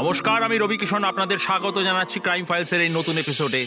নমস্কার, আমি রবি কিষণ আপনাদের স্বাগত জানাচ্ছি ক্রাইম ফাইলসের এই নতুন এপিসোডে।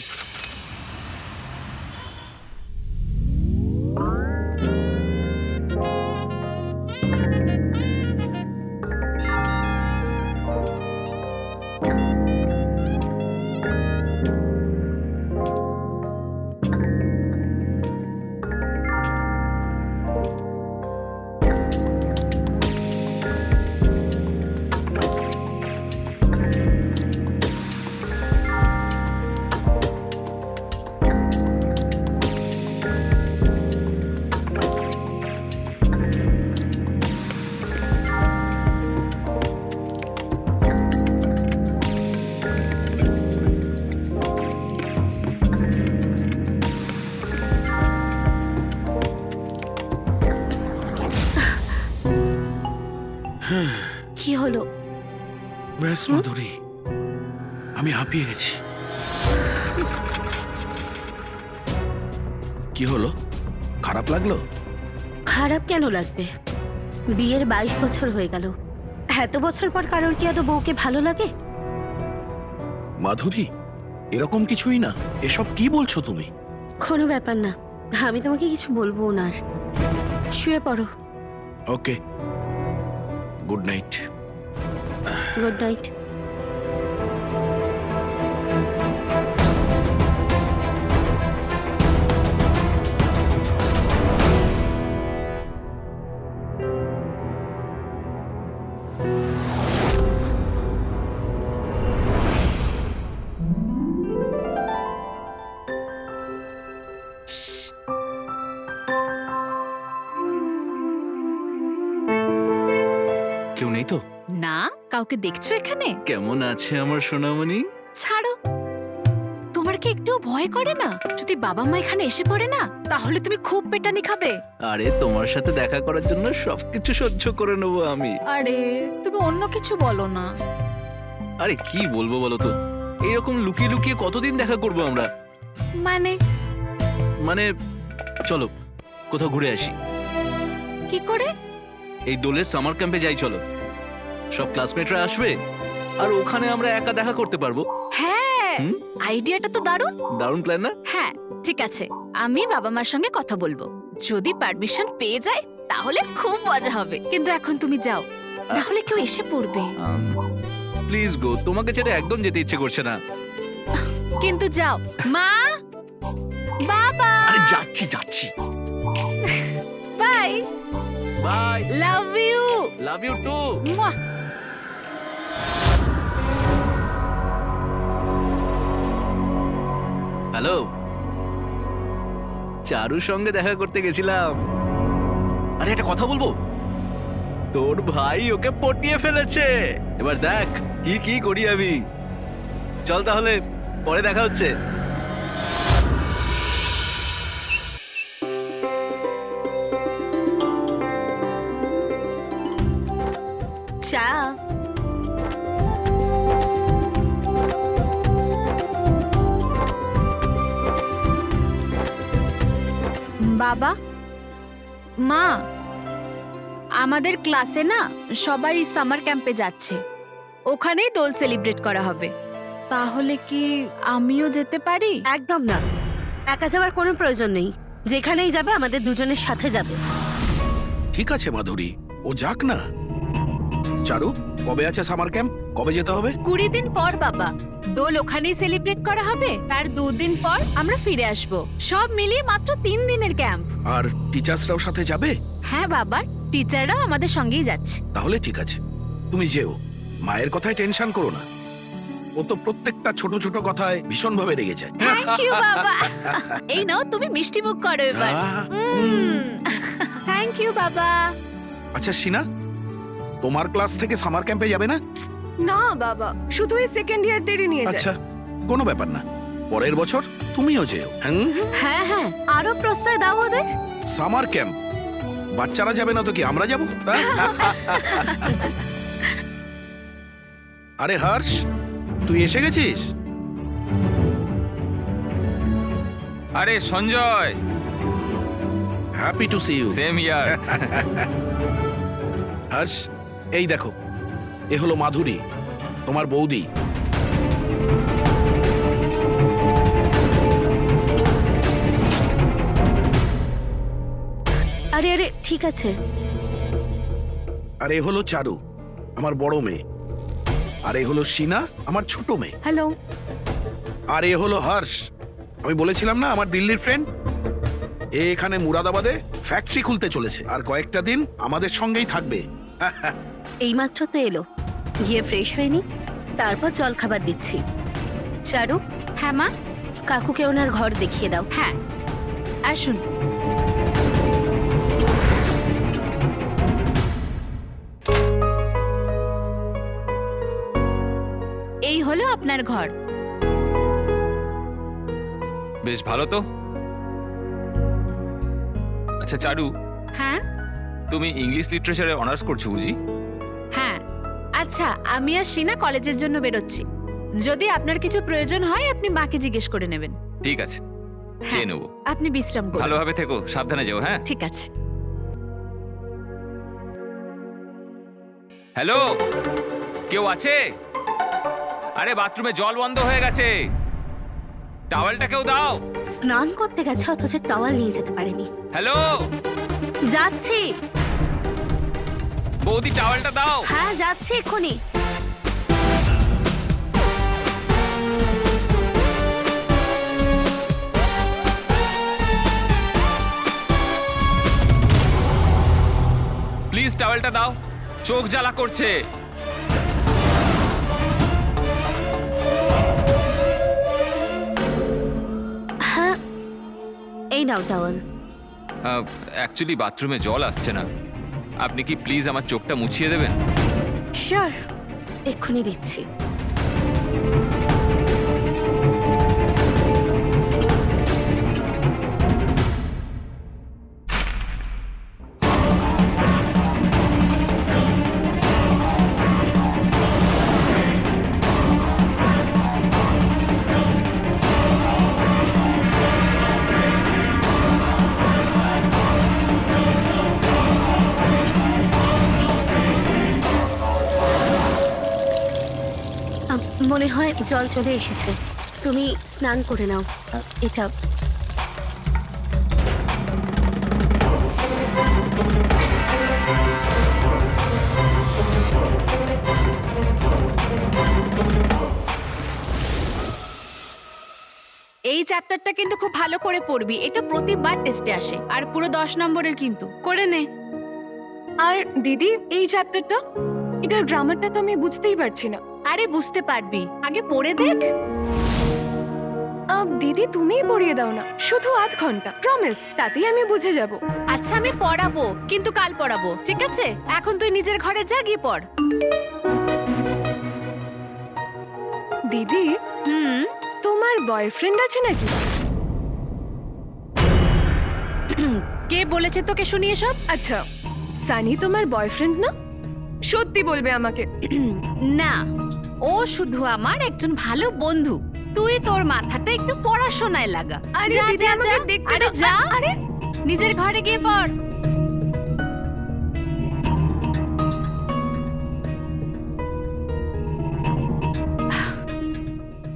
কি হলো? ব্যাস মাধুরী, আমি হাঁপিয়ে গেছি। কি হলো? খারাপ লাগলো? খারাপ কেন লাগবে? বিয়ের 22 বছর হয়ে গেল। এত বছর পর কারোর কি এত বউকে ভালো লাগে? মাধুরী, এরকম কিছুই না। এসব কি বলছো তুমি? কোনো ব্যাপার না, আমি তোমাকে কিছু বলবো না। আর শুয়ে পড়ো। ওকে, গুড নাইট। Good night. কেউ নেই তো? না, কাউকে দেখছো এখানে? কেমন আছে আমার সোনামণি? ছাড়ো, তোমার কি একটু ভয় করে না? যদি বাবা মা এখানে এসে পড়ে না, তাহলে তুমি খুব পেটানি খাবে। আরে তোমার সাথে দেখা করার জন্য সবকিছু সহ্য করে নেবো আমি। আরে তুমি অন্য কিছু বলো না। আরে কি বলবো বলো তো, এইরকম লুকিয়ে লুকিয়ে কতদিন দেখা করবো আমরা? মানে চলো কোথাও ঘুরে আসি। কি করে? এই দোলের সামার ক্যাম্পে যাই, চলো। সব ক্লাসমেটরা আসবে আর ওখানে আমরা একা দেখা করতে পারবো। হ্যাঁ, আইডিয়াটা তো দারুণ। দারুণ প্ল্যান না? হ্যাঁ ঠিক আছে, আমি বাবা মার সঙ্গে কথা বলবো। যদি পারমিশন পেয়ে যায় তাহলে খুব মজা হবে। কিন্তু এখন তুমি যাও, নাহলে কেউ এসে পড়বে। প্লিজ গো, তোমাকে ছেড়ে একদম যেতে ইচ্ছে করছে না। কিন্তু যাও। মা, বাবা, আরে যাচ্ছি যাচ্ছি। Bye bye, love you. Love you too. Hello, চারুর সঙ্গে দেখা করতে গেছিলাম। আরে একটা কথা বলবো, তোর ভাই ওকে পটিয়ে ফেলেছে। এবার দেখ কি কি করি আমি। চল তাহলে, পরে দেখা হচ্ছে। চা। বাবা, মা, আমাদের ক্লাসে না সবাই সামার ক্যাম্পে যাচ্ছে। ওখানেই দোল সেলিব্রেট করা হবে। তাহলে কি আমিও যেতে পারি? একদম না, একা যাওয়ার কোনো প্রয়োজন নেই। যেখানেই যাবে আমাদের দুজনের সাথে যাবে। ঠিক আছে মাধুরী, ও যাক না। চারু, কবে আছে সামার ক্যাম্প? কবে যেতে হবে? 20 দিন পর বাবা। দোল ওখানেই সেলিব্রেট করা হবে, তার 2 দিন পর আমরা ফিরে আসব। সব মিলিয়ে মাত্র 3 দিনের ক্যাম্প। আর টিচার্সরাও সাথে যাবে? হ্যাঁ বাবা, টিচাররাও আমাদের সঙ্গেই যাচ্ছে। তাহলে ঠিক আছে, তুমি যেও। মায়ের কথায় টেনশন করো না। ও তো প্রত্যেকটা ছোট ছোট কথায় ভীষণভাবে রেগে যায়। থ্যাংক ইউ বাবা। এই নাও, তুমি মিষ্টি মুখ করো এবার। থ্যাংক ইউ বাবা। আচ্ছা সিনা, তোমার ক্লাস থেকে সামার ক্যাম্পে যাবে না? না বাবা, শুধু এই সেকেন্ড ইয়ারদেরই নিয়ে যায়। আচ্ছা, কোনো ব্যাপার না। পরের বছর তুমিও যেও। হ্যাঁ হ্যাঁ, আরো প্রশ্রয় দাও ওদের। সামার ক্যাম্প বাচ্চারা যাবে না তো কি আমরা যাব? আরে হর্ষ, তুই এসে গেছিস? আরে Sanjay, happy to see you. Same ইয়ার। হর্ষ, এই দেখো, এ হলো মাধুরী, তোমার বৌদি। আরে আরে ঠিক আছে। আর এ হলো চারু, আমার বড় মেয়ে। আর এ হলো সিনা, আমার ছোট মেয়ে। হ্যালো। আর এ হলো হর্ষ, আমি বলেছিলাম না আমার দিল্লির ফ্রেন্ড। এ এখানে মুরাদাবাদে ফ্যাক্টরি খুলতে চলেছে আর কয়েকটা দিন আমাদের সঙ্গেই থাকবে। এইমাত্র তো এলো, গিয়ে ফ্রেশ হয়নি, তারপর জল খাবার দিচ্ছি। চারু, হ্যাঁ মা। কাকুকে ওনার ঘর দেখিয়ে দাও। হ্যাঁ, আসুন। এই হলো আপনার ঘর। বেশ ভালো তো। আচ্ছা চারু, হ্যাঁ তুমি ইংলিশ লিটারেচারে অনার্স করছো বুঝি? হ্যাঁ। আচ্ছা, আমি আর সিনা কলেজের জন্য বেরোচ্ছি। যদি আপনার কিছু প্রয়োজন হয় আপনি মাকে জিজ্ঞেস করে নেবেন। ঠিক আছে, হ্যাঁ, চেয়ে নেবো। আপনি বিশ্রাম করুন। ভালোভাবে থেকো, সাবধানে যেও। হ্যাঁ, ঠিক আছে। হ্যালো, কেউ আছে? আরে বাথরুমে জল বন্ধ হয়ে গেছে, টাওয়েলটা কেউ দাও। স্নান করতে গেছে অথচ টাওয়াল নিয়ে যেতে পারেনি। হ্যালো যাচ্ছি। বৌদি, টাওয়েলটা দাও। হ্যাঁ যাচ্ছি এক্ষুনি। প্লিজ টাওয়েলটা দাও, চোখ জ্বালা করছে। হ্যাঁ, এই নাও টাওয়াল। অ্যাকচুয়ালি বাথরুমে জল আসছে না, আপনি কি প্লিজ আমার চোখটা মুছিয়ে দেবেন? শিওর, এক্ষুনি দিচ্ছি। মনে হয় জল চলে এসেছে, তুমি স্নান করে নাও। এটা এই চ্যাপ্টারটা কিন্তু খুব ভালো করে পড়বি, এটা প্রতিবার টেস্টে আসে আর পুরো 10 নম্বরের কিন্তু। করে নে। আর দিদি, এই চ্যাপ্টারটা, এটার গ্রামারটা তো আমি বুঝতেই পারছি না। আরে বুঝতে পারবি, আগে পড়ে দেখ। দিদি তুমিই পড়িয়ে দাও না, শুধু আধ ঘন্টা, প্রমিস, তাতেই আমি বুঝে যাব। আচ্ছা আমি পড়াবো, কিন্তু কাল পড়াবো, ঠিক আছে? এখন তুই নিজের ঘরে যা, গিয়ে পড়। দিদি, তোমার বয়ফ্রেন্ড আছে নাকি? কে বলেছে তোকে শুনি এসব? আচ্ছা, সানি তোমার বয়ফ্রেন্ড না? সত্যি বলবে আমাকে। না, ও শুধু আমার একজন ভালো বন্ধু। তুই তোর মাথাটা একটু পড়াশোনায় লাগা। আরে যা, দিদি, যা, আমাকে যা। দেখতে আরে দাও। যা, আরে নিজের ঘরে গিয়ে পড়।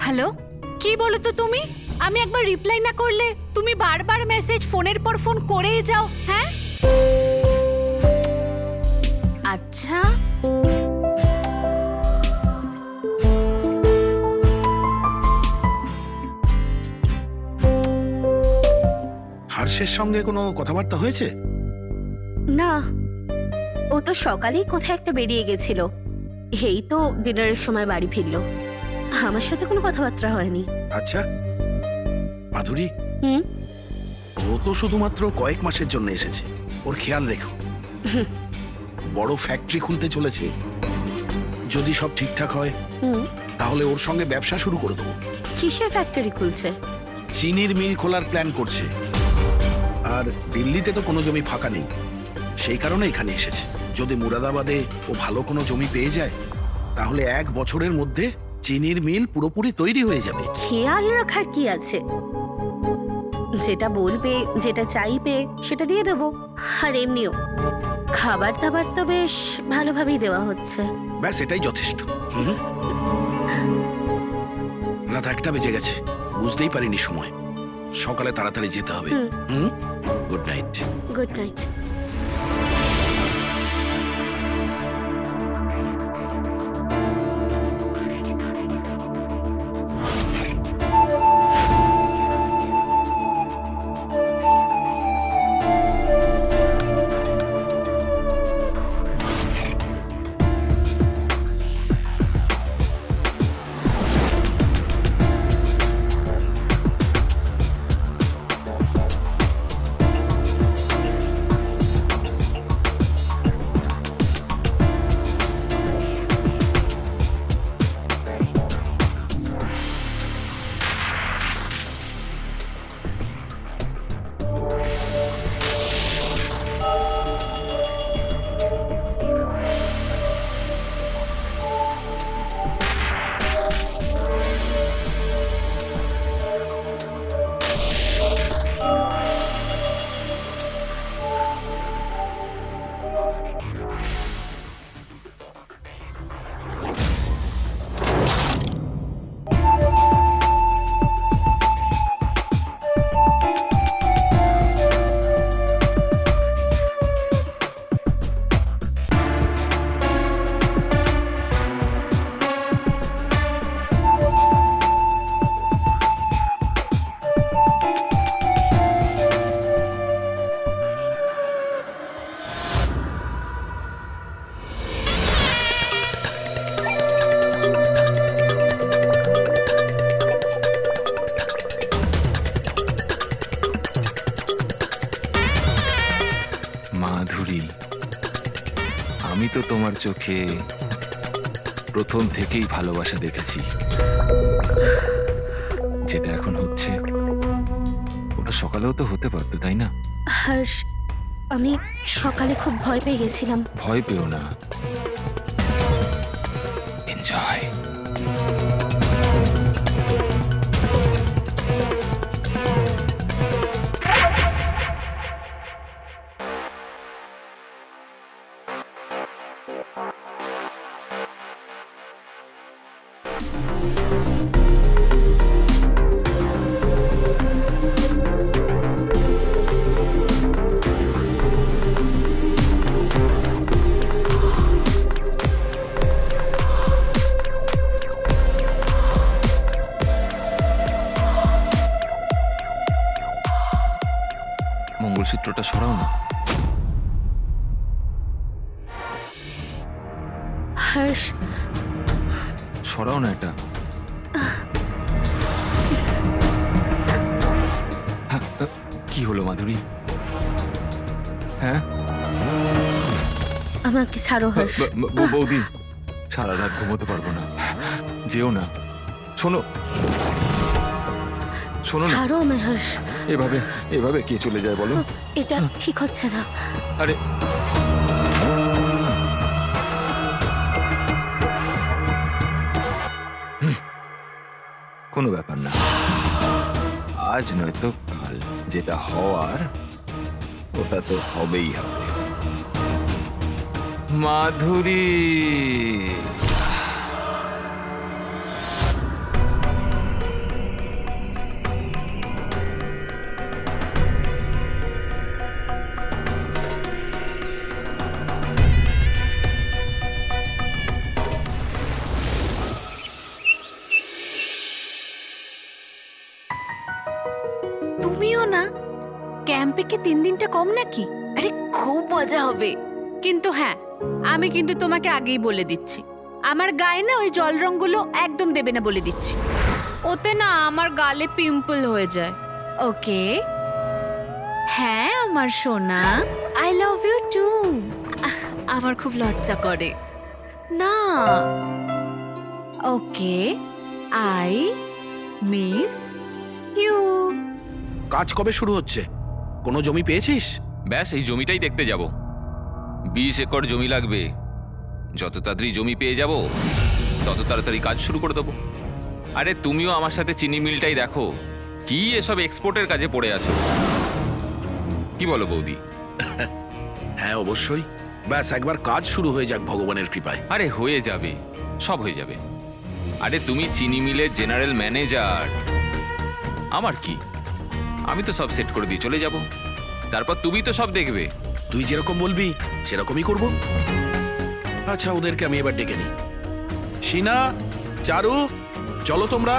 হ্যালো, কি বলো তো তুমি? আমি একবার রিপ্লাই না করলে তুমি বারবার মেসেজ ফোনের পর ফোন করেই যাও। হ্যাঁ, আচ্ছা। হর্ষের সঙ্গে কোনো কথাবার্তা হয়েছে? না, ও তো সকালেই কোথায় একটা বেরিয়ে গেছিল, এই তো ডিনারের সময় বাড়ি ফিরলো। আমার সাথে কোনো কথাবার্তা হয়নি। আচ্ছা মাধুরী, হুম, ও তো শুধুমাত্র কয়েক মাসের জন্য এসেছে, ওর খেয়াল রেখো। বড় ফ্যাক্টরি খুলতে চলেছে, যদি সব ঠিকঠাক হয় হুম। তাহলে ওর সঙ্গে ব্যবসা শুরু করে দেবো। কিসের ফ্যাক্টরি খুলছে? চিনির মিল খোলার প্ল্যান করছে। আর দিল্লিতে তো কোনো জমি ফাঁকা নেই, সেই কারণে এখানে এসেছে। যদি মুরাদাবাদে ও ভালো কোনো জমি পেয়ে যায় তাহলে 1 বছরের মধ্যে চিনির মিল পুরোপুরি তৈরি হয়ে যাবে। খেয়াল রাখার কি আছে, যেটা বলবে, যেটা চাইবে সেটা দিয়ে দেবো। আর এমনিও খাবার দাবার তো বেশ ভালোভাবেই দেওয়া হচ্ছে। ব্যাস এটাই যথেষ্ট। রাত 1টা বেজে গেছে, বুঝতেই পারিনি সময়। সকালে তাড়াতাড়ি যেতে হবে। Good night. Good night. Madhuri, আমি তো তোমার চোখে প্রথম থেকেই ভালোবাসা দেখেছি। যেটা এখন হচ্ছে ওটা সকালেও তো হতে পারতো, তাই না? হর্ষ, আমি সকালে খুব ভয় পেয়ে গেছিলাম। ভয় পেও না, এনজয়। মঙ্গলসূত্রটা সরাও না। হর্ষ, সরাও না এটা। হ্যাঁ, কি হলো মাধুরী? হ্যাঁ, আমাকে ছাড়ো হর্ষ। বৌদি, সারা রাত ঘুমোতে পারবো না, যেও না। শোনো শোনো না, ছাড়ো আমায় হর্ষ। এভাবে এভাবে কে চলে যায় বলো? এটা ঠিক হচ্ছে না। আরে কোনো ব্যাপার না, আজ নয়তো কাল যেটা হওয়ার ওটা তো হবেই হবে। মাধুরী, তুমিও না? ক্যাম্পে কি 3 দিনটা কম নাকি? আরে খুব মজা হবে। কিন্তু হ্যাঁ, আমি কিন্তু তোমাকে আগেই বলে দিচ্ছি, আমার গায়ে না ওই জল রঙগুলো একদম দেবে না বলে দিচ্ছি। ওতে না আমার গালে পিম্পল হয়ে যায়। ওকে? হ্যাঁ আমার সোনা, আই লাভ ইউ টু। আমার খুব লজ্জা করে না। ওকে, আই মিস ইউ। কাজ কবে শুরু হচ্ছে? কোনো জমি পেয়েছিস? ব্যাস এই জমিটাই দেখতে যাব। 20 একর জমি লাগবে। যত তাড়াতাড়ি জমি পেয়ে যাব তত তাড়াতাড়ি কাজ শুরু করে দেবো। আরে তুমিও আমার সাথে চিনি মিলটাই দেখো, কি এসব এক্সপোর্টের কাজে পড়ে আছো। কি বলো বৌদি? হ্যাঁ অবশ্যই। ব্যাস একবার কাজ শুরু হয়ে যাক ভগবানের কৃপায়। আরে হয়ে যাবে, সব হয়ে যাবে। আরে তুমি চিনি মিলের জেনারেল ম্যানেজার, আমার কি, আমি তো সব সেট করে দিয়ে চলে যাব, তারপর তুমি তো সব দেখবে। তুই যেরকম বলবি সেরকমই করব। আচ্ছা ওদেরকে আমি এবার ডেকে নিই। শিনা, চারু, চলো তোমরা,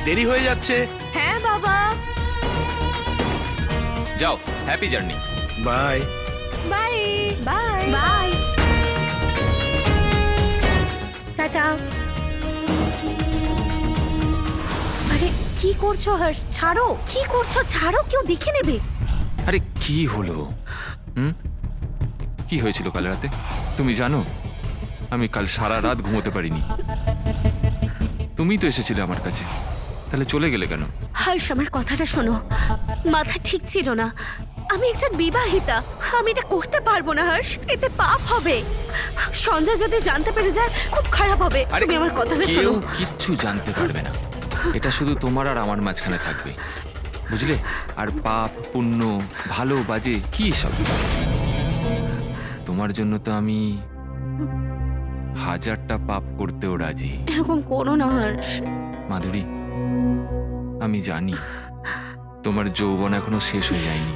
দেরি হয়ে যাচ্ছে। হ্যাঁ বাবা। যাও, happy journey. Bye. Bye bye. Bye. Tata. আরে কি করছো হর্ষ? ছাড়ো, কি করছো? ছাড়ো, কেউ দেখে নেবে। আরে কি হলো? কি হয়েছিল কাল রাতে তুমি জানো? আমি কাল সারা রাত ঘুমোতে পারিনি। তুমি তো এসেছিলে আমার কাছে, তাহলে চলে গেলে কেন? হর্ষ, আমার কথাটা শোনো, মাথা ঠিক ছিল না। আমি একজন বিবাহিতা, আমি এটা করতে পারবো না হর্ষ, এতে পাপ হবে। সঞ্জয় যদি জানতে পেরে যায় খুব খারাপ হবে। আরে তুমি আমার কথাটা কেউ শোনো। কিচ্ছু জানতে পারবে না, এটা শুধু তোমার আর আমার মাঝখানে থাকবে, বুঝলে? আর পাপ পুণ্য ভালো বাজে কি সব, তোমার জন্য তো আমি 1000টা পাপ করতেও রাজি। এরকম করো না হর্ষ। মাধুরী, আমি জানি তোমার যৌবন এখনো শেষ হয়ে যায়নি।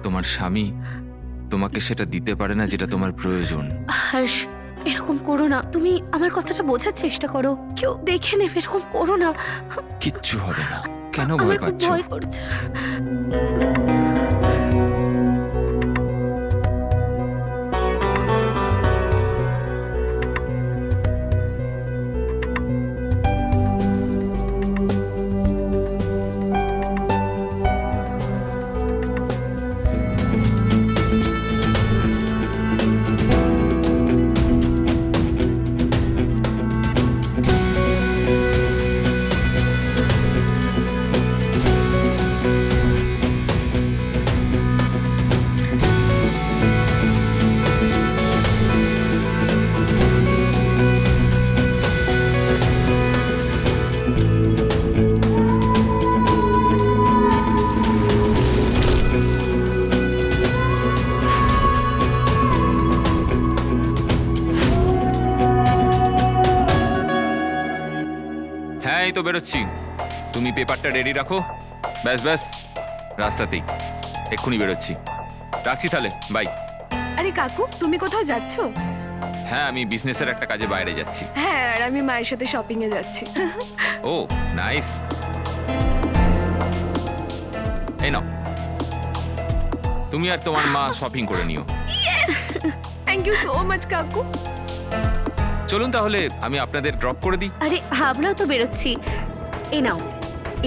তোমার স্বামী তোমাকে সেটা দিতে পারে না যেটা তোমার প্রয়োজন। হর্ষ, এরকম করো না। তুমি আমার কথাটা বোঝার চেষ্টা করো, কেউ দেখে নেবে, এরকম করো না। কিচ্ছু হবে না, কেন আমার ভয় খুব পাচ্ছ? ভয় করছে। হ্যাঁ, এই তো বেরোচ্ছি, তুমি পেপারটা রেডি রাখো। ব্যাস ব্যাস, রাস্তাতেই, এক্ষুনি বেরোচ্ছি। রাখছি তাহলে, বাই। আরে কাকু, তুমি কোথাও যাচ্ছ? হ্যাঁ, আমি বিজনেসের একটা কাজে বাইরে যাচ্ছি। হ্যাঁ, আর আমি মায়ের সাথে শপিং এ যাচ্ছি। ও নাইস, এই নাও, তুমি আর তোমার মা শপিং করে নিও। থ্যাংক ইউ সো মাচ কাকু। চলুন তাহলে আমি আপনাদের ড্রপ করে দিই। আরে আমরাও তো বেরোচ্ছি। এই নাও,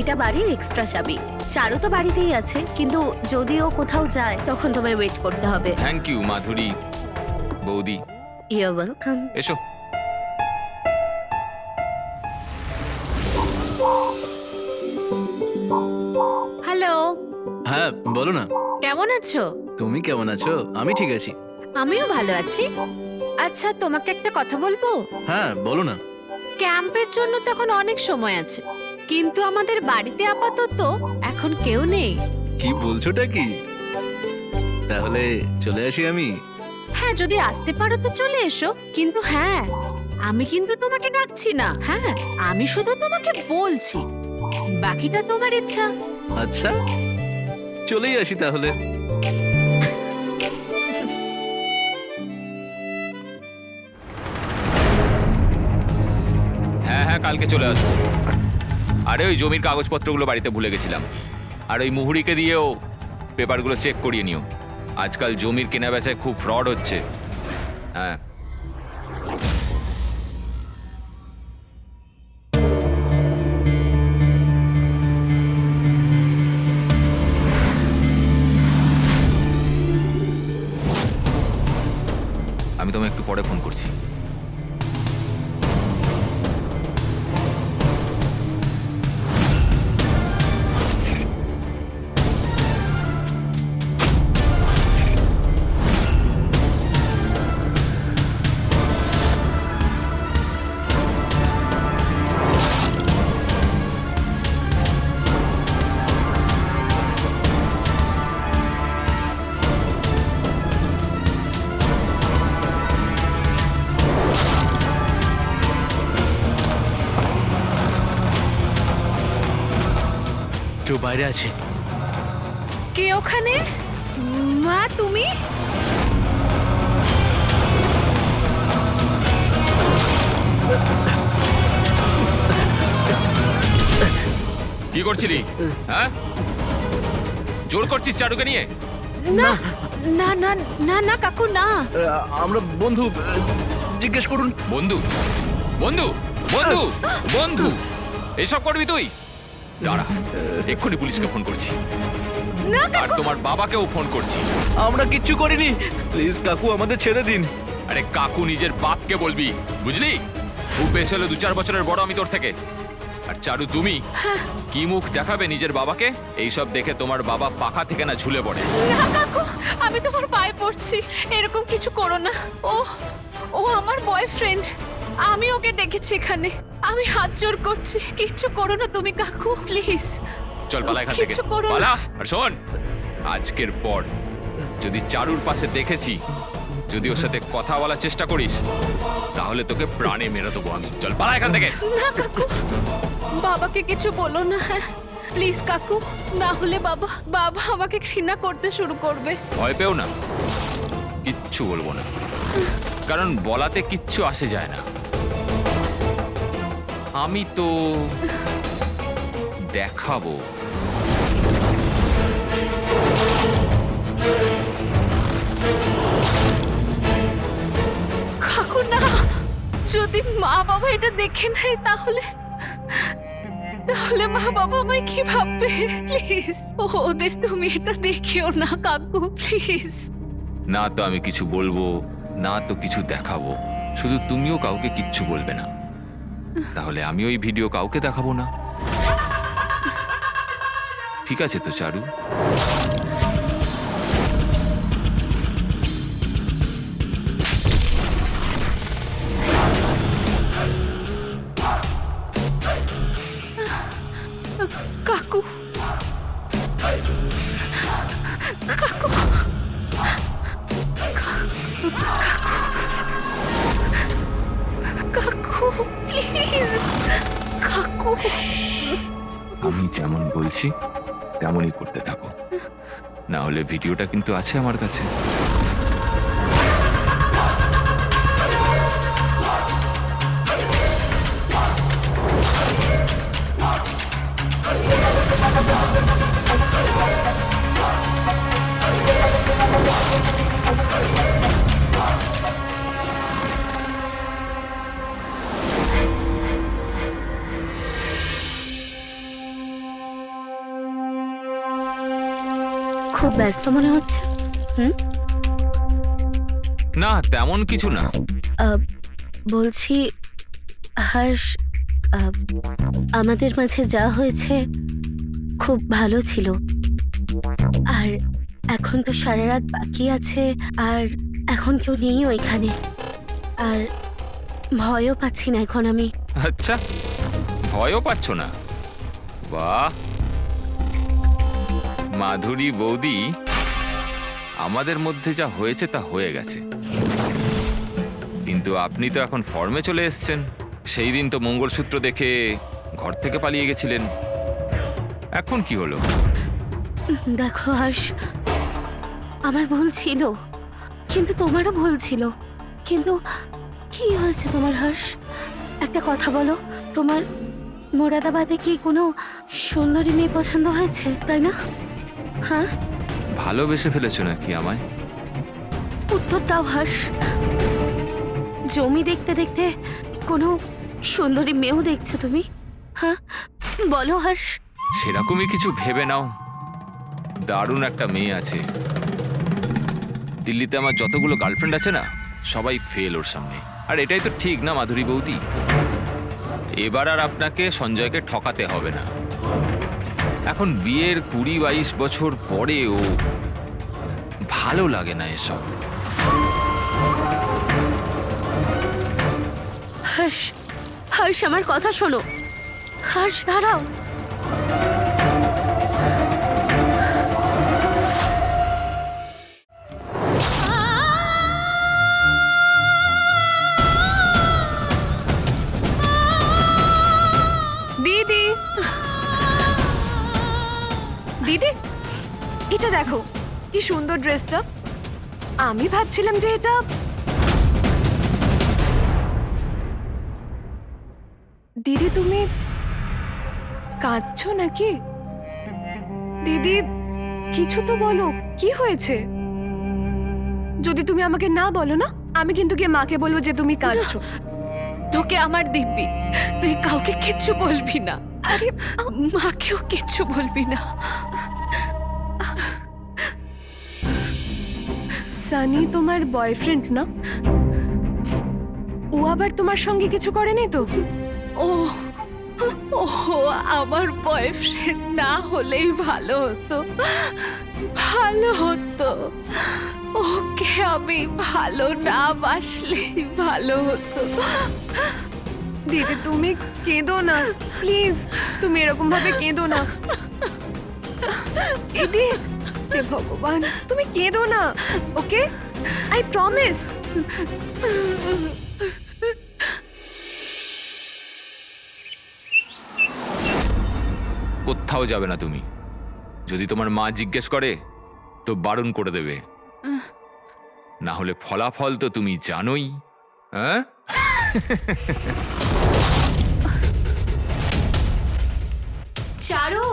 এটা বাড়ির এক্সট্রা চাবি। চারু তো বাড়িতেই আছে, কিন্তু যদি ও কোথাও যায় তখন তোমায় ওয়েট করতে হবে। থ্যাংক ইউ মাধুরী বৌদি। You are welcome. এসো। হ্যালো, হ্যাঁ বলো না, কেমন আছো? তুমি কেমন আছো? আমি ঠিক আছি। আমিও ভালো আছি। আচ্ছা, তোমাকে একটা কথা বলবো? হ্যাঁ বলো না। ক্যাম্পের জন্য তো এখন অনেক সময় আছে, কিন্তু আমাদের বাড়িতে আপাতত এখন কেউ নেই। কি বলছোটা কি? তাহলে চলে আসি আমি। হ্যাঁ, যদি আসতে পারো তো চলে এসো, কিন্তু হ্যাঁ, আমি কিন্তু তোমাকে ডাকছি না। হ্যাঁ, আমি শুধু তোমাকে বলছি, বাকিটা তোমার ইচ্ছা। আচ্ছা, চলেই আসি তাহলে। হ্যাঁ হ্যাঁ, কালকে চলে আসবো। আরে ওই জমির কাগজপত্রগুলো বাড়িতে ভুলে গেছিলাম, আর ওই মুহুরিকে দিয়েও পেপারগুলো চেক করিয়ে নিও। আজকাল জমির কেনা বেচায় খুব ফ্রড হচ্ছে। হ্যাঁ, আমি তোমায় একটু পরে ফোন করছি। কেউ বাইরে আছে। কে ওখানে? মা তুমি? কি করছিলি? হ্যাঁ, জোর করছিস চারুকে নিয়ে? না না না না না কাকু না। আমরা বন্ধু, জিজ্ঞেস করুন। বন্ধু বন্ধু বন্ধু বন্ধু এসব করবি তুই? দাঁড়া, এক্ষুনি পুলিশকে ফোন করছি, আর তোমার বাবাকেও ফোন করছি। আমরা কিচ্ছু করিনি, প্লিজ কাকু আমাদের ছেড়ে দিন। আরে কাকু নিজের বাপকে বলবি, বুঝলি? খুব বেশি হলো 2-4 বছরের বড় আমি তোর থেকে। আর চারু তুমি কি মুখ দেখাবে নিজের বাবাকে? এইসব দেখে তোমার বাবা পাখা থেকে না ঝুলে পড়ে। না কাকু, আমি তোমার পায়ে পড়ছি, এরকম কিছু করো না। ও ও আমার বয়ফ্রেন্ড, আমি ওকে দেখেছি এখানে। আমি হাত জোর করছি, কিচ্ছু করো না তুমি কাকু, প্লিজ। চল পালা এখান থেকে, কিচ্ছু করো না। পালা। আর শোন, আজকের পর যদি চারুর পাশে দেখেছি, যদি ওর সাথে কথা বলার চেষ্টা করিস, তাহলে তোকে প্রাণে মেরে দেবো আমি। চল পালা এখান থেকে। না কাকু, বাবাকে কিছু বলো না, হ্যাঁ প্লিজ কাকু, না হলে বাবা বাবা আমাকে ঘৃণা করতে শুরু করবে। ভয় পেও না, কিচ্ছু বলবো না, কারণ বলাতে কিচ্ছু আসে যায় না। আমি তো দেখাবো। কাকু না, যদি মা বাবা এটা দেখে নেয় তাহলে তাহলে মা বাবা আমায় কি ভাববে? প্লিজ ওদের তুমি এটা দেখিও না কাকু, প্লিজ। না তো আমি কিছু বলবো, না তো কিছু দেখাবো, শুধু তুমিও কাউকে কিচ্ছু বলবে না, তাহলে আমি ওই ভিডিও কাউকে দেখাবো না। ঠিক আছে তো চারু? কাকু কাকু কাকু প্লিজ কাকু। আমি যেমন বলছি তেমনই করতে থাকো, না হলে ভিডিওটা কিন্তু আছে আমার কাছে। খুব ব্যস্ত মনে হচ্ছে। না তেমন কিছু না। বলছি হর্ষ, আমাদের মাঝে যা হয়েছে খুব ভালো ছিল, আর এখন তো সারা রাত বাকি আছে, আর এখন কেউ নেই ওইখানে, আর ভয়ও পাচ্ছি না এখন আমি। আচ্ছা, ভয়ও পাচ্ছ না? বাহ মাধুরী বৌদি, আমাদের মধ্যে যা হয়েছে তা হয়ে গেছে, কিন্তু আপনি তো এখন ফর্মে চলে এসেছেন। সেই দিন তো মঙ্গলসূত্র দেখে ঘর থেকে পালিয়ে গেছিলেন, এখন কি হলো? দেখো হর্ষ, আমার ভুল ছিল, কিন্তু তোমারও ভুল ছিল। কিন্তু কি হয়েছে তোমার হর্ষ? একটা কথা বলো, তোমার মোরাদাবাদে কি কোনো সুন্দরী মেয়ে পছন্দ হয়েছে, তাই না? হ্যাঁ, ভালোবেসে ফেলেছো নাকি আমায়? উত্তর দাও হর্ষ। জমি দেখতে দেখতে কোনো সুন্দরী মেয়েও দেখছো তুমি? হ্যাঁ বলো হর্ষ। সেরকমই কিছু ভেবে নাও, দারুণ একটা মেয়ে আছে। দিল্লিতে আমার যতগুলো গার্লফ্রেন্ড আছে না, সবাই ফেল ওর সামনে। আর এটাই তো ঠিক না মাধুরী বৌদি? এবার আর আপনাকে সঞ্জয়কে ঠকাতে হবে না। এখন বিয়ের 20-22 বছর পরেও ভালো লাগে না এসব। হর্ষ, হর্ষ আমার কথা শোনো। হর্ষ দাঁড়াও। দিদি কি সুন্দর ড্রেসটা। আমি ভাবছিলাম যে এটা দিদি, তুমি কাঁদছো নাকি? দিদি কিছু তো বলো, কি হয়েছে? যদি তুমি আমাকে না বলো না, আমি কিন্তু গিয়ে মাকে বলবো যে তুমি কাঁদছো। তোকে আমার দিব্যি, তুই কাউকে কিচ্ছু বলবি না। আরে মাকেও কিচ্ছু বলবি না। সানি তোমার বয়ফ্রেন্ড না? ও আবার তোমার সঙ্গে কিছু করেনি তো? ও ও আমার বয়ফ্রেন্ড না হলেই ভালো হতো, ভালো হতো। ওকে আমি ভালো না বাসলেই ভালো হতো। দিদি তুমি কেঁদো না প্লিজ, তুমি এরকম ভাবে কেঁদো না দিদি। হে ভগবান, তুমি কেঁদো না, ওকে? I promise. কোথাও যাবে না তুমি। যদি তোমার মা জিজ্ঞেস করে তো বারণ করে দেবে, না হলে ফলাফল তো তুমি জানোই। হ্যাঁ, চারু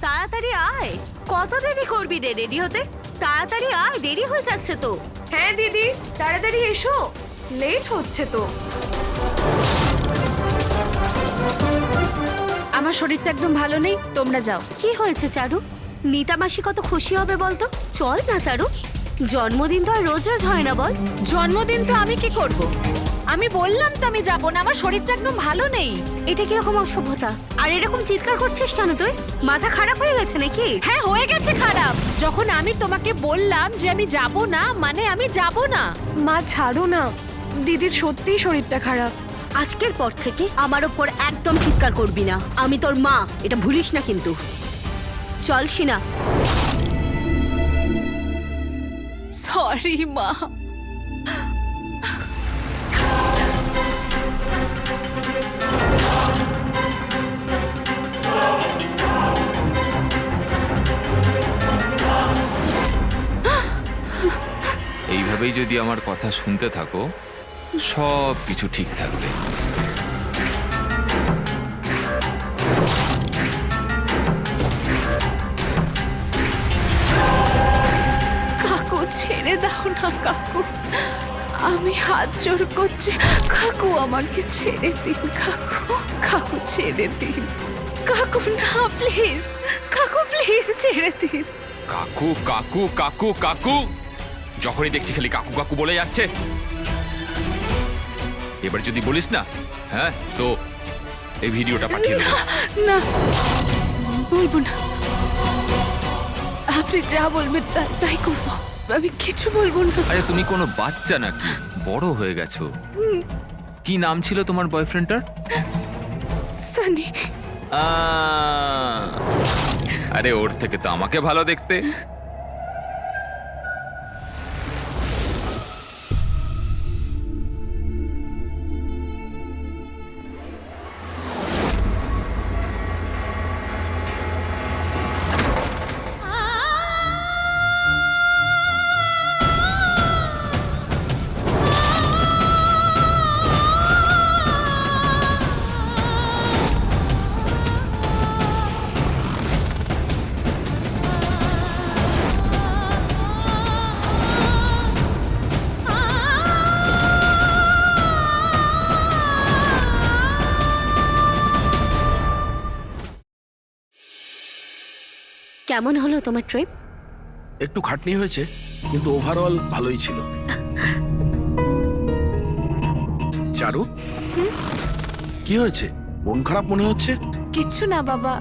তাড়াতাড়ি আয়, কত দেরি করবি রে রেডি হতে? তাড়াতাড়ি আয়, দেরি হয়ে যাচ্ছে তো। হ্যাঁ দিদি, তাড়াতাড়ি এসো, লেট হচ্ছে তো। আমার শরীরটা একদম ভালো নেই, তোমরা যাও। কি হয়েছে চারু? নিতা মাসি কত খুশি হবে বলতো। চল না চারু, জন্মদিন তো আর রোজ রোজ হয় না বল। জন্মদিন তো আমি কি করব? আমি বললাম তো আমি যাব না, আমার শরীরটা একদম ভালো নেই। এটা কিরকম অসভ্যতা? আর এরকম চিৎকার করছিস কেন তুই? মাথা খারাপ হয়ে গেছে নাকি? হ্যাঁ হয়ে গেছে খারাপ। যখন আমি তোমাকে বললাম যে আমি যাব না, মানে আমি যাব না। মা ছাড়ো না, দিদির সত্যিই শরীরটা খারাপ। আজকের পর থেকে আমার ওপর একদম চিৎকার করবি না। আমি তোর মা, এটা ভুলিস না কিন্তু। চল শিনা। সরি মা। এইভাবেই যদি আমার কথা শুনতে থাকো সব কিছু ঠিক থাকবে। কাকু ছেড়ে দাও না কাকু, আমি হাত জোর করছি। কাকু আমাকে ছেড়ে দিন, কাকু কাকু ছেড়ে দিন। কাকু না প্লিজ, কাকু প্লিজ ছেড়ে দিন। কাকু কাকু কাকু কাকু, যখনই দেখছি খালি কাকু কাকু বলে যাচ্ছে। এবার যদি বলিস না, হ্যাঁ, তো এই ভিডিওটা পাঠিয়ে দেবো। না বলবো না, আপনি যা বলবেন তাই করবো, আমি কিছু বলবো না। আরে তুমি কোনো বাচ্চা নাকি, বড় হয়ে গেছো। কি নাম ছিল তোমার বয়ফ্রেন্ডটার? সানি। আরে ওর থেকে তো আমাকে ভালো দেখতে। কেমন হলো তোমার ট্রিপ? একটু খাটনি হয়েছে, কিন্তু ওভারঅল ভালোই ছিল। চারু, কি হয়েছে? মন খারাপ মনে হচ্ছে। কিচ্ছু না বাবা,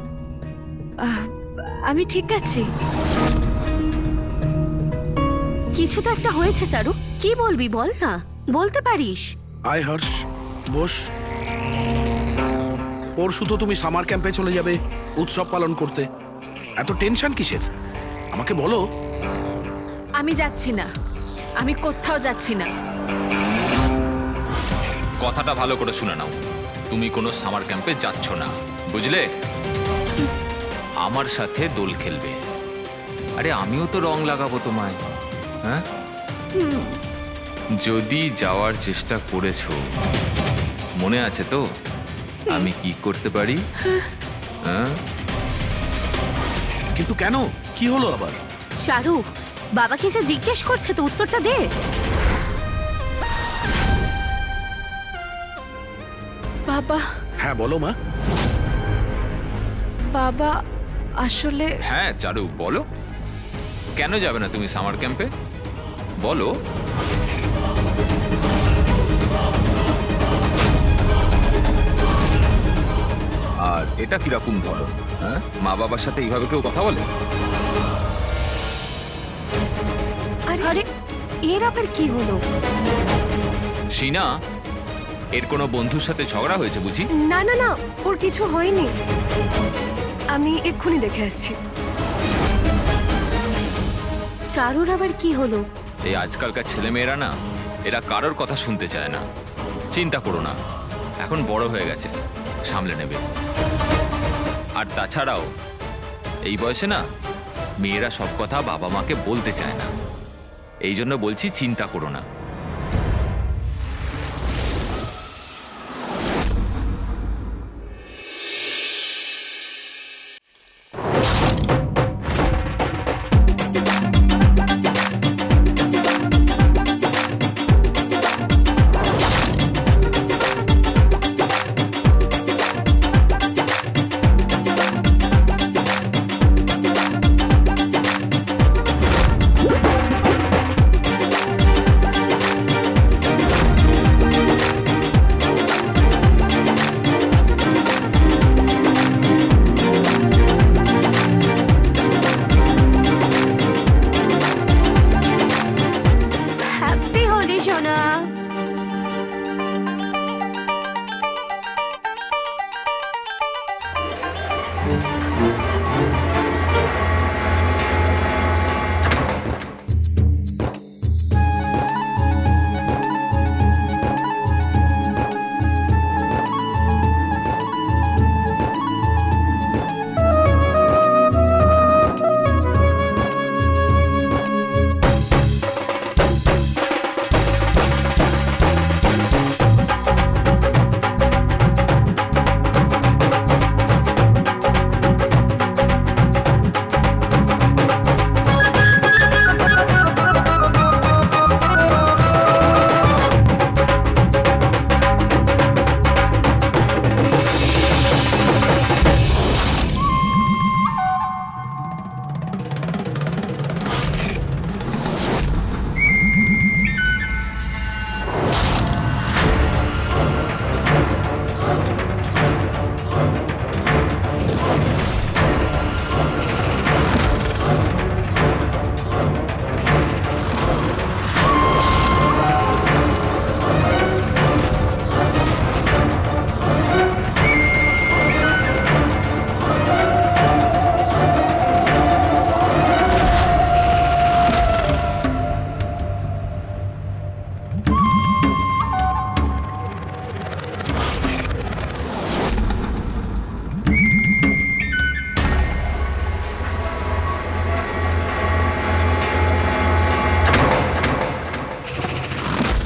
আমি ঠিক আছি। কিছু তো একটা হয়েছে চারু, কি বলবি বল না, বলতে পারিস। আয় হর্ষ, বস। পরশু তো তুমি সামার ক্যাম্পে চলে যাবে উৎসব পালন করতে। এত টেনশন কিসের? আমাকে বলো। আমি যাচ্ছি না, আমি কোথাও যাচ্ছি না। কথাটা ভালো করে শুনে নাও, তুমি কোনো সামার ক্যাম্পে যাচ্ছ না, বুঝলে? আমার সাথে দোল খেলবে, আরে আমিও তো রং লাগাবো তোমায়, হ্যাঁ? যদি যাওয়ার চেষ্টা করেছো, মনে আছে তো আমি কি করতে পারি? হ্যাঁ, কিন্তু কেন, কি হলো আবার? চারু, বাবা কিছু জিজ্ঞেস করছে তো উত্তরটা দে। বাবা, হ্যাঁ বলো মা। বাবা আসলে হ্যাঁ চারু বলো, কেন যাবে না তুমি সামার ক্যাম্পে? বলো। আর এটা কিরকম বলো, হ্যাঁ? মা বাবার সাথে এইভাবে কেউ কথা বলে? আরে এর আবার কি হলো? শিনা, এর কোনো বন্ধুর সাথে ঝগড়া হয়েছে বুঝি? না না না, ওর কিছু হয়নি। আমি এক্ষুনি দেখে আসছি। চারুর আবার কি হলো? এই আজকালকার ছেলেমেয়েরা না, এরা কারোর কথা শুনতে চায় না। চিন্তা করো না, এখন বড় হয়ে গেছে, সামলে নেবে। আর তাছাড়াও এই বয়সে না, মেয়েরা সব কথা বাবা মাকে বলতে চায় না। এই জন্য বলছি চিন্তা করো না। হ্যাপি হোলি সোনা।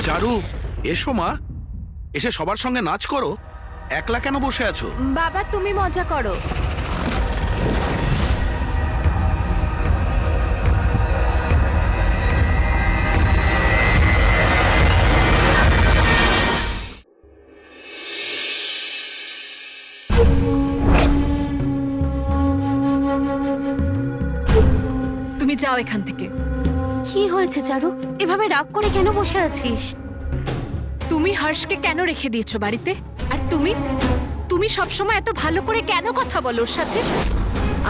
চারু, এসো মা, এসে সবার সঙ্গে নাচ করো। একলা কেন বসে আছো? বাবা তুমি মজা করো। তুমি যাও এখান থেকে। কি হয়েছে চারু, এভাবে রাগ করে কেন বসে আছিস? তুমি হর্ষকে কেন রেখে দিয়েছো বাড়িতে? আর তুমি সবসময় এত ভালো করে কেন কথা বলো ওর সাথে?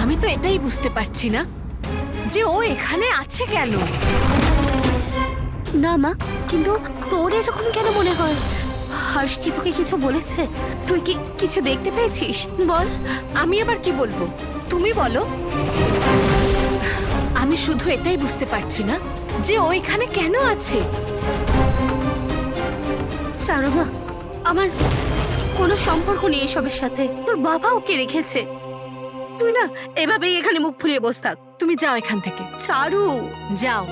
আমি তো এটাই বুঝতে পারছি না যে ও এখানে আছে কেন। না মা, কিন্তু তোর এরকম কেন মনে হয়? হর্ষ কি তোকে কিছু বলেছে? তুই কি কিছু দেখতে পেয়েছিস? বল। আমি আবার কি বলবো, তুমি বলো। আমি শুধু এটাই বুঝতে পারছি না যে ও এখানে কেন আছে। চারু মা, আমার কোনো সম্পর্ক নেই এসবের সাথে। তোর বাবা ওকে রেখেছে। তুই না এভাবেই এখানে মুখ ফুলিয়ে বস থাক। তুমি যাও এখান থেকে, চারু, যাও।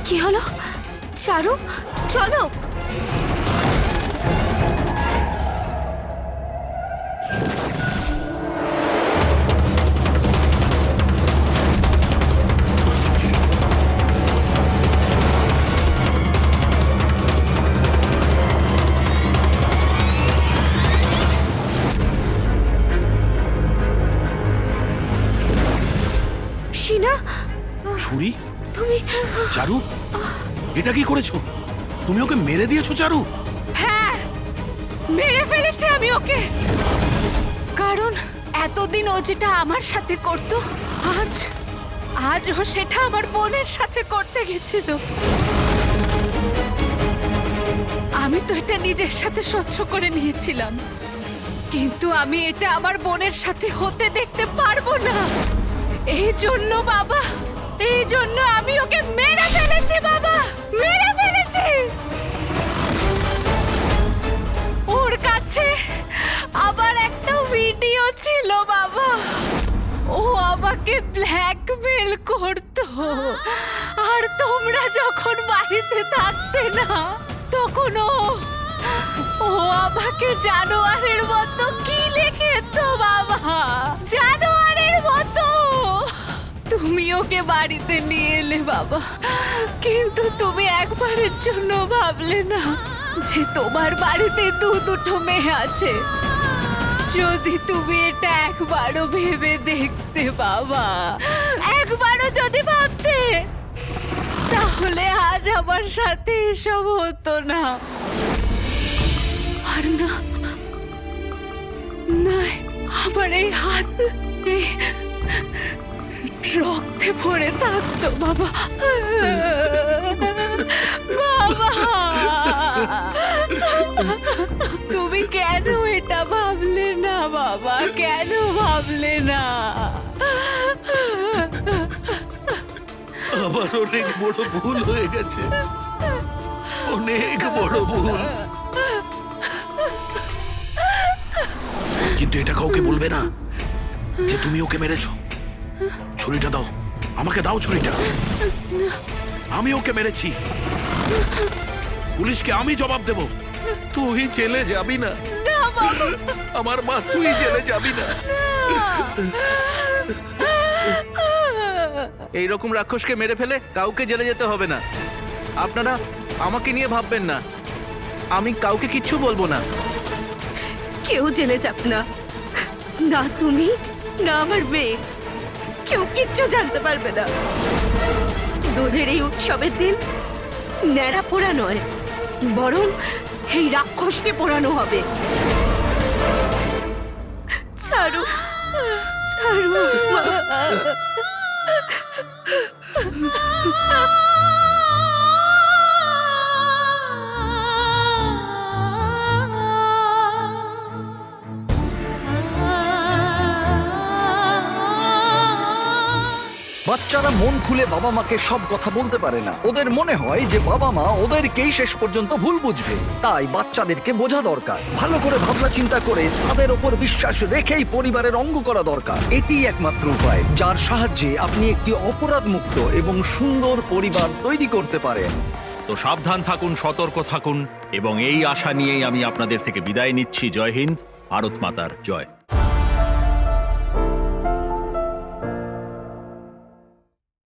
কি হলো? চারু, চলো। শিনা, ছুরি? তুমি চারু, এটা কি করেছো? তুমি ওকে মেরে দিয়েছো চারু? হ্যাঁ, মেরে ফেলেছি আমি ওকে। কারণ এতদিন ও যেটা আমার সাথে করত, আজ ও সেটা আমার বোনের সাথে করতে গেছিল। আমি তো এটা নিজের সাথে সহ্য করে নিয়েছিলাম, কিন্তু আমি এটা আমার বোনের সাথে হতে দেখতে পারবো না। এই জন্য বাবা, এই জন্য আমি ওকে মেরে ফেলেছি বাবা, মেরে ফেলেছি। ওর কাছে আবার একটা ভিডিও ছিল বাবা, ও আমাকে ব্ল্যাকমেল করতো। আর তোমরা যখন বাড়িতে থাকতে না, তখন ও আমাকে জানোয়ারের মতো গিলে খেত বাবা, জানোয়ারের মতো। তুমি ওকে বাড়িতে নিয়ে এলে বাবা, কিন্তু তুমি একবারের জন্য ভাবলে না যে তোমার বাড়িতে দুটো মেয়ে আছে। যদি তুমি এটা একবারও ভেবে দেখতে বাবা, একবারও যদি ভাবতে, তাহলে আজ আমার সাথে এসব হতো না। আর না, নাই, আমার এই হাত এই রক্তে ভরে থাকতো বাবা। বাবা, তুমি কেন এটা ভাবলে না বাবা? কেন ভাবলে না? আমার অনেক বড় ভুল হয়ে গেছে, অনেক বড় ভুল। কিন্তু এটা কাউকে বলবে না যে তুমি ওকে মেরেছো। ছুরিটা দাও, আমাকে দাও ছুরিটা। আমি ওকে মেরেছি, পুলিশকে আমি জবাব দেব। তুই জেলে যাবি না আমার মা, তুই জেলে যাবি না। এইরকম রাক্ষসকে মেরে ফেলে কাউকে জেলে যেতে হবে না। আপনারা আমাকে নিয়ে ভাববেন না, আমি কাউকে কিচ্ছু বলবো না। কেউ জেলে যাক না, না তুমি না আমার মেয়ে, কেউ কিচ্ছু জানতে পারবে না। দোলের এই উৎসবের দিন ন্যাড়া পোড়া নয়, বরং এই রাক্ষসকে পোড়ানো হবে। ছাড়ো, ছাড়ো। বাচ্চারা মন খুলে বাবা মাকে সব কথা বলতে পারে না। ওদের মনে হয় যে বাবা মা ওদেরকেই শেষ পর্যন্ত ভুল বুঝবে। তাই বাচ্চাদেরকে বোঝা দরকার, ভালো করে ভাবনা চিন্তা করে তাদের ওপর বিশ্বাস রেখেই পরিবারের অঙ্গ করা দরকার। এটিই একমাত্র উপায় যার সাহায্যে আপনি একটি অপরাধ মুক্ত এবং সুন্দর পরিবার তৈরি করতে পারেন। তো সাবধান থাকুন, সতর্ক থাকুন, এবং এই আশা নিয়েই আমি আপনাদের থেকে বিদায় নিচ্ছি। জয় হিন্দ, ভারত মাতার জয়।